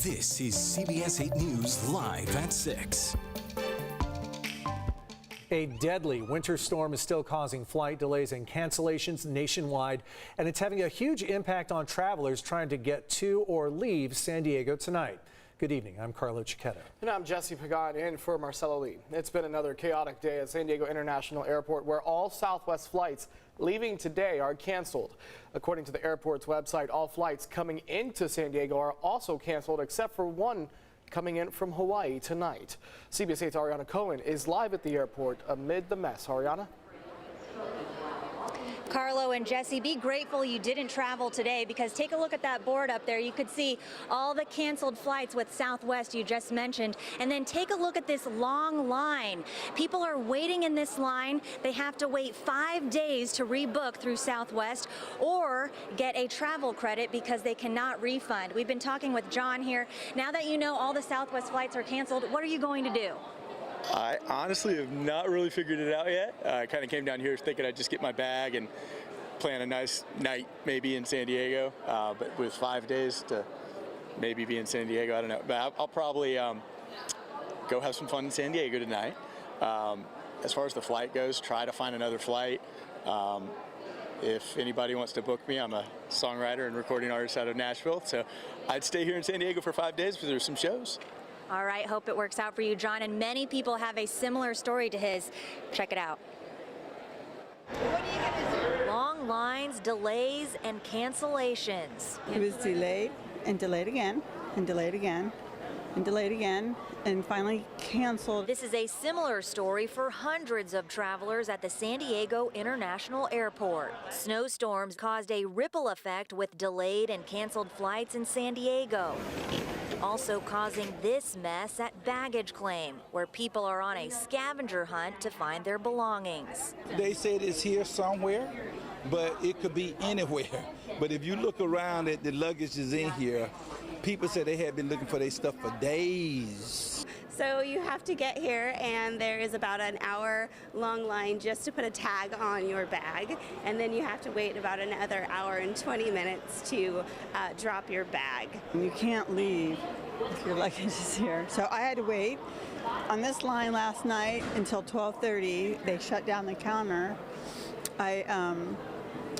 This is CBS 8 News Live at 6. A deadly winter storm is still causing flight delays and cancellations nationwide, and it's having a huge impact on travelers trying to get to or leave San Diego tonight. Good evening. I'm Carlo Cicchetto. And I'm Jesse Pagan in for Marcelo Lee. It's been another chaotic day at San Diego International Airport where all Southwest flights leaving today are canceled. According to the airport's website, all flights coming into San Diego are also canceled except for one coming in from Hawaii tonight. CBS 8's Ariana Cohen is live at the airport amid the mess. Ariana? Carlo and Jesse, be grateful you didn't travel today, because take a look at that board up there. You could see all the canceled flights with Southwest you just mentioned, and then take a look at this long line. People are waiting in this line. They have to wait 5 days to rebook through Southwest or get a travel credit because they cannot refund. We've been talking with John here. Now that you know all the Southwest flights are canceled, what are you going to do? I honestly have not really figured it out yet. I kind of came down here thinking I'd just get my bag and plan a nice night maybe in San Diego, but with 5 days to maybe be in San Diego, I don't know. But I'll probably go have some fun in San Diego tonight. As far as the flight goes, try to find another flight. If anybody wants to book me, I'm a songwriter and recording artist out of Nashville, so I'd stay here in San Diego for 5 days because there's some shows. All right, hope it works out for you, John. And many people have a similar story to his. Check it out. What are you going to do? Long lines, delays, and cancellations. It was delayed and delayed again and delayed again and delayed again and finally canceled. This is a similar story for hundreds of travelers at the San Diego International Airport. Snowstorms caused a ripple effect with delayed and canceled flights in San Diego. Also causing this mess at baggage claim, where people are on a scavenger hunt to find their belongings. They said it's here somewhere, but it could be anywhere. But if you look around at the luggage is in here, people said they had been looking for their stuff for days. So you have to get here, and there is about an hour-long line just to put a tag on your bag, and then you have to wait about another hour and 20 minutes to drop your bag. You can't leave if your luggage is here. So I had to wait on this line last night until 12:30. They shut down the counter. I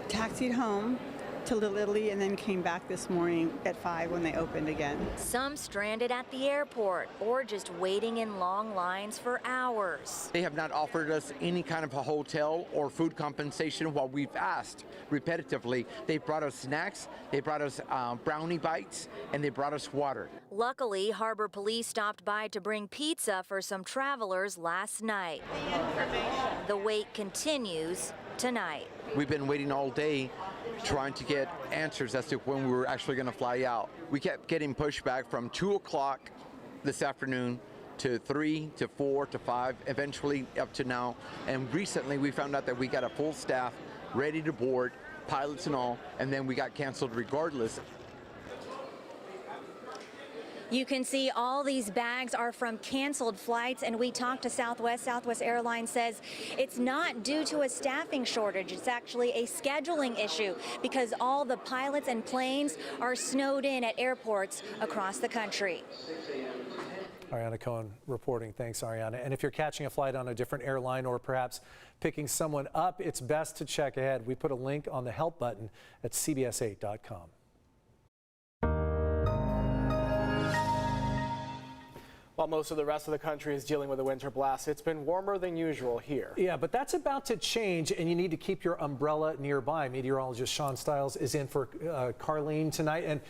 taxied home to Little Italy and then came back this morning at 5 when they opened again. Some stranded at the airport or just waiting in long lines for hours. They have not offered us any kind of a hotel or food compensation while we've asked repetitively. They brought us snacks, they brought us brownie bites, and they brought us water. Luckily, Harbor Police stopped by to bring pizza for some travelers last night. The wait continues tonight. We've been waiting all day trying to get answers as to when we were actually going to fly out. We kept getting pushback from 2 o'clock this afternoon to 3 to 4 to 5, eventually up to now. And recently we found out that we got a full staff ready to board, pilots and all, and then we got canceled regardless. You can see all these bags are from canceled flights, and we talked to Southwest. Southwest Airlines says it's not due to a staffing shortage. It's actually a scheduling issue because all the pilots and planes are snowed in at airports across the country. Ariana Cohen reporting. Thanks, Ariana. And if you're catching a flight on a different airline or perhaps picking someone up, it's best to check ahead. We put a link on the help button at cbs8.com. While most of the rest of the country is dealing with a winter blast, it's been warmer than usual here. Yeah, but that's about to change, and you need to keep your umbrella nearby. Meteorologist Sean Stiles is in for Carlene tonight, and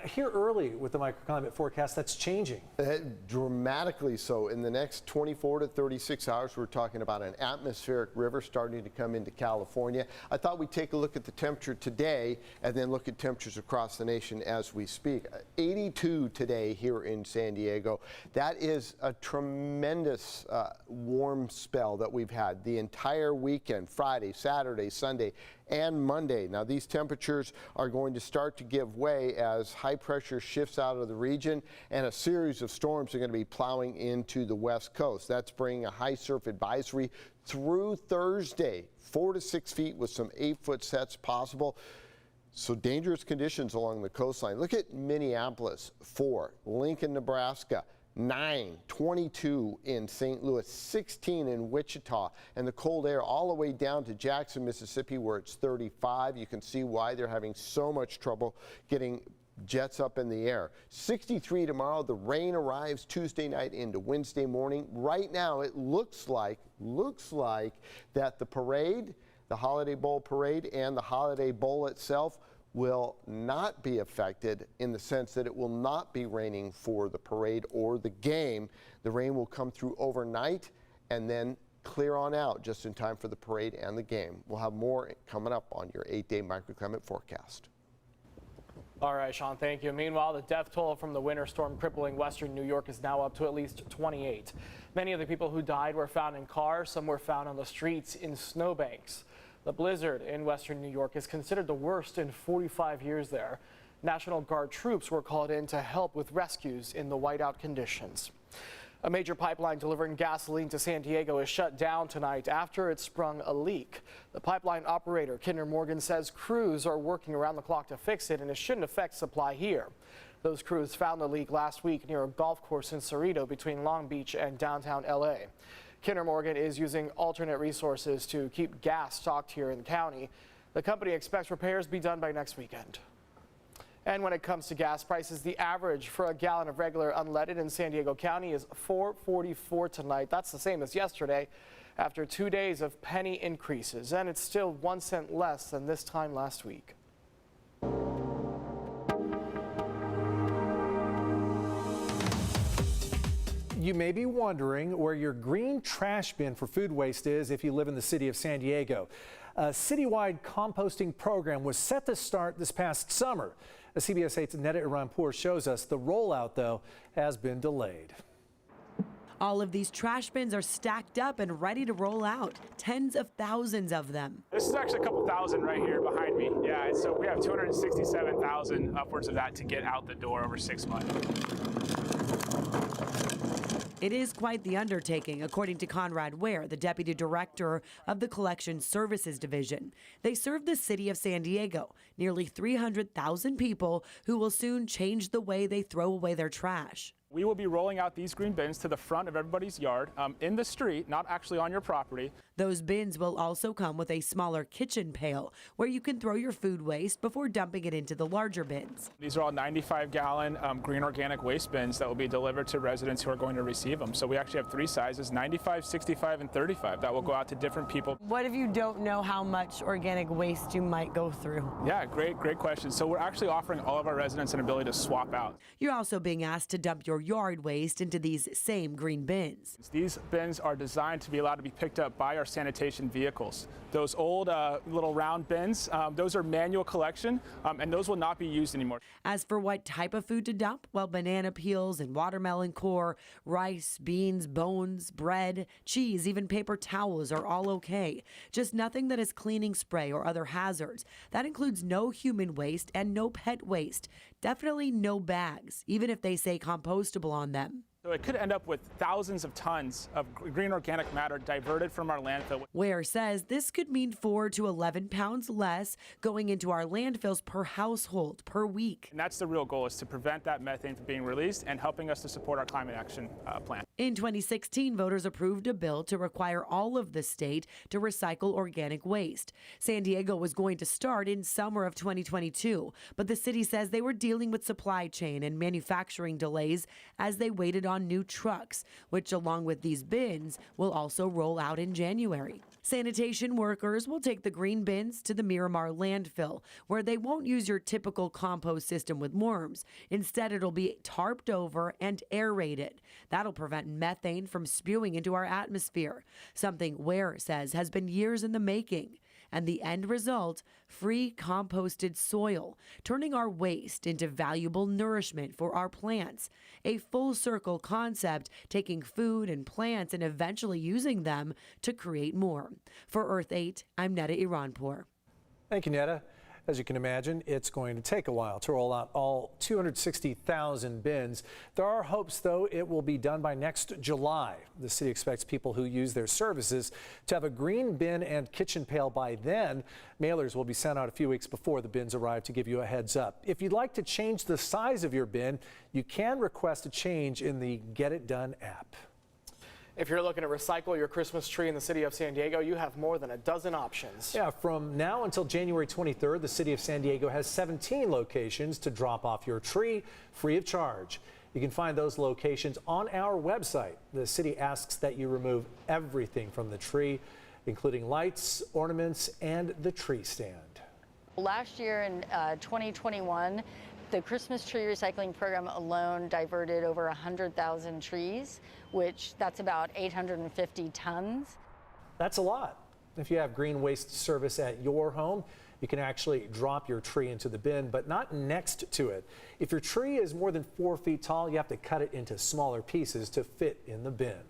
here early with the microclimate forecast, that's changing. Dramatically so. In the next 24 to 36 hours, we're talking about an atmospheric river starting to come into California. I thought we'd take a look at the temperature today and then look at temperatures across the nation as we speak. 82 today here in San Diego. That is a tremendous warm spell that we've had the entire weekend, Friday, Saturday, Sunday, and Monday. Now, these temperatures are going to start to give way as high pressure shifts out of the region, and a series of storms are going to be plowing into the west coast. That's bringing a high surf advisory through Thursday, 4 to 6 feet with some 8-foot sets possible. So dangerous conditions along the coastline. Look at Minneapolis, 4, Lincoln, Nebraska, 9, 22 in St. Louis, 16 in Wichita, and the cold air all the way down to Jackson, Mississippi, where it's 35. You can see why they're having so much trouble getting jets up in the air. 63 tomorrow. The rain arrives Tuesday night into Wednesday morning. Right now, it looks like that the parade, the Holiday Bowl parade, and the Holiday Bowl itself will not be affected in the sense that it will not be raining for the parade or the game. The rain will come through overnight and then clear on out just in time for the parade and the game. We'll have more coming up on your 8-day microclimate forecast. All right, Sean, thank you. Meanwhile, the death toll from the winter storm crippling western New York is now up to at least 28. Many of the people who died were found in cars. Some were found on the streets in snowbanks. The blizzard in western New York is considered the worst in 45 years there. National Guard troops were called in to help with rescues in the whiteout conditions. A major pipeline delivering gasoline to San Diego is shut down tonight after it sprung a leak. The pipeline operator, Kinder Morgan, says crews are working around the clock to fix it and it shouldn't affect supply here. Those crews found the leak last week near a golf course in Cerrito between Long Beach and downtown LA. Kinder Morgan is using alternate resources to keep gas stocked here in the county. The company expects repairs be done by next weekend. And when it comes to gas prices, the average for a gallon of regular unleaded in San Diego County is $4.44 tonight. That's the same as yesterday after 2 days of penny increases, and it's still 1 cent less than this time last week. You may be wondering where your green trash bin for food waste is if you live in the city of San Diego. A citywide composting program was set to start this past summer. CBS 8's Netta Iranpour shows us the rollout, though, has been delayed. All of these trash bins are stacked up and ready to roll out, tens of thousands of them. This is actually a couple thousand right here behind me. Yeah, so we have 267,000, upwards of that, to get out the door over 6 months. It is quite the undertaking, according to Conrad Ware, the deputy director of the Collection Services Division. They serve the city of San Diego, nearly 300,000 people who will soon change the way they throw away their trash. We will be rolling out these green bins to the front of everybody's yard, in the street, not actually on your property. Those bins will also come with a smaller kitchen pail where you can throw your food waste before dumping it into the larger bins. These are all 95-gallon green organic waste bins that will be delivered to residents who are going to receive them. So we actually have 3 sizes, 95, 65, and 35, that will go out to different people. What if you don't know how much organic waste you might go through? Yeah, great question. So we're actually offering all of our residents an ability to swap out. You're also being asked to dump your yard waste into these same green bins. These bins are designed to be allowed to be picked up by our sanitation vehicles. Those old little round bins, those are manual collection, and those will not be used anymore. As for what type of food to dump, well, banana peels and watermelon core, rice, beans, bones, bread, cheese, even paper towels are all okay. Just nothing that is cleaning spray or other hazards. That includes no human waste and no pet waste. Definitely no bags, even if they say compostable on them. So it could end up with thousands of tons of green organic matter diverted from our landfill. Ware says this could mean 4 to 11 pounds less going into our landfills per household per week. And that's the real goal, is to prevent that methane from being released and helping us to support our climate action plan. In 2016, voters approved a bill to require all of the state to recycle organic waste. San Diego was going to start in summer of 2022, but the city says they were dealing with supply chain and manufacturing delays as they waited on new trucks, which along with these bins will also roll out in January. Sanitation workers will take the green bins to the Miramar landfill, where they won't use your typical compost system with worms. Instead, it'll be tarped over and aerated. That'll prevent methane from spewing into our atmosphere, something Ware says has been years in the making. And the end result, free composted soil, turning our waste into valuable nourishment for our plants. A full circle concept, taking food and plants and eventually using them to create more. For Earth 8, I'm Netta Iranpour. Thank you, Netta. As you can imagine, it's going to take a while to roll out all 260,000 bins. There are hopes, though, it will be done by next July. The city expects people who use their services to have a green bin and kitchen pail by then. Mailers will be sent out a few weeks before the bins arrive to give you a heads up. If you'd like to change the size of your bin, you can request a change in the Get It Done app. If you're looking to recycle your Christmas tree in the city of San Diego, you have more than a dozen options. Yeah, from now until January 23rd, the city of San Diego has 17 locations to drop off your tree free of charge. You can find those locations on our website. The city asks that you remove everything from the tree, including lights, ornaments, and the tree stand. Last year in 2021, the Christmas tree recycling program alone diverted over 100,000 trees, which that's about 850 tons. That's a lot. If you have green waste service at your home, you can actually drop your tree into the bin, but not next to it. If your tree is more than 4 feet tall, you have to cut it into smaller pieces to fit in the bin.